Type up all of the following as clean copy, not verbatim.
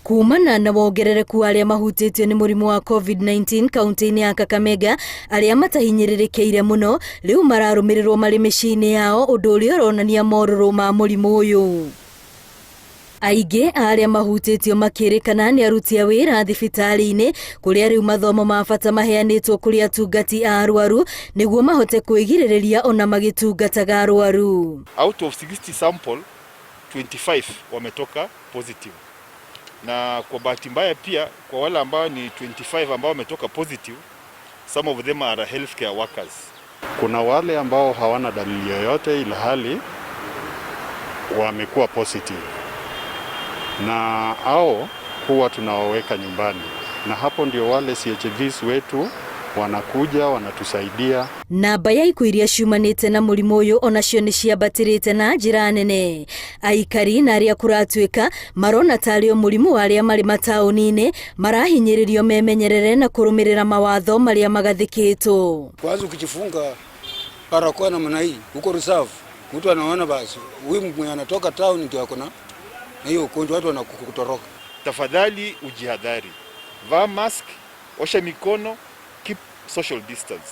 Kuumana na wongerereku wa arĩa mahutĩtio nĩ mũrimũ wa COVID-19 kaunti-inĩ ya KAKAMEGA, arĩa matahinyĩrĩrĩkĩire mũno rĩu mararũmĩrĩrwo marĩ mĩciĩ-inĩ yao, ũndũ ũrĩa ũronania morũrũ ma mũrimũ ũyũ. Aingĩ arĩa mahutĩtio makĩrĩkana nĩ aruti a wĩra thibitarĩ-inĩ, kũrĩa rĩu mathomo ma bata maheanĩtwo kũrĩ atungati a arwaru nĩguo mahote kwĩgirĩrĩria ona magĩtungataga arwaru. Out of 60 sample, 25 wametoka positive. Na kwa bahati mbaya pia kwa wale ambao ni 25 ambao wametoka positive, some of them are healthcare workers. Kuna wale ambao hawana dalili yoyote ilhali wamekuwa positive. Na hao huwa tunawaweka nyumbani. Na hapo ndio wale CHVs wetu wanakuja wanatusaidia. Namba ya ikuũ iria ciumanĩte na mũrimũ ũyũ onacio nĩ ciambatĩrĩte na njĩra nene. Aikari na arĩa kũratuĩka marona tarĩ o mũrimũ wa arĩa marĩ mataũni-inĩ marahinyĩrĩrio memenyerere na kũrũmĩrĩra mawatho marĩa magathĩkĩtwo. Kwanza ukijifunga barakoa namna hii huko reserve, mtu anaona basi huyu mwenye anatoka town ndio akona na hiyo ugonjwa, watu wanakutoroka. Tafadhali ujihadhari, vaa mask, osha mikono, keep social distance.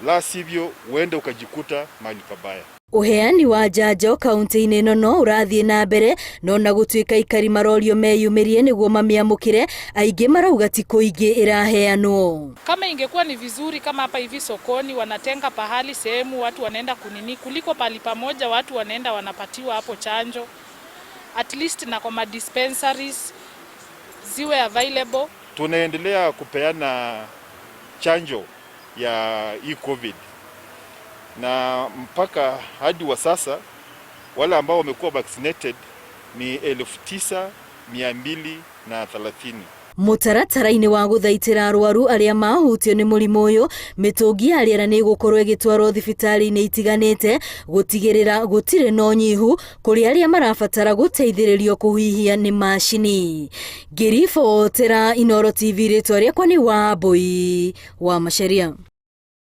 La sivyo uende ukajikuta mahali pabaya. Uheani wa njanjo kaunti-inĩ ĩno no ũrathiĩ na mbere, no na gũtuĩka ikari marorio meyumĩrie nĩguo mamĩamũkĩre, aingĩ marauga ti kũingĩ ĩraheanwo. Kama ingekuwa ni vizuri kama hapa hivi sokoni wanatenga pahali sehemu watu wanaenda kunini, kuliko pali pamoja watu wanaenda wanapatiwa hapo chanjo, at least na kwa dispensaries ziwe available. Tunaendelea kupeana chanjo ya COVID, na mpaka hadi wa sasa wale ambao wamekuwa vaccinated ni 9,230. Mũtaratara-inĩ wa gũthaitĩra arwaru arĩa mahutio nĩ mũrimũ ũyũ, mĩtũngi ya rĩera nĩ ĩgũkorwo ĩgĩtwarwo thibitarĩ-inĩ itiganĩte gũtigĩrĩra gũtirĩ na ũnyihu kũrĩ arĩa marabatara gũteithĩrĩrio kũhihia nĩ macini. Ngĩribotera Inooro TV, rĩtwa rĩakwa nĩ Wambui wa Macharia.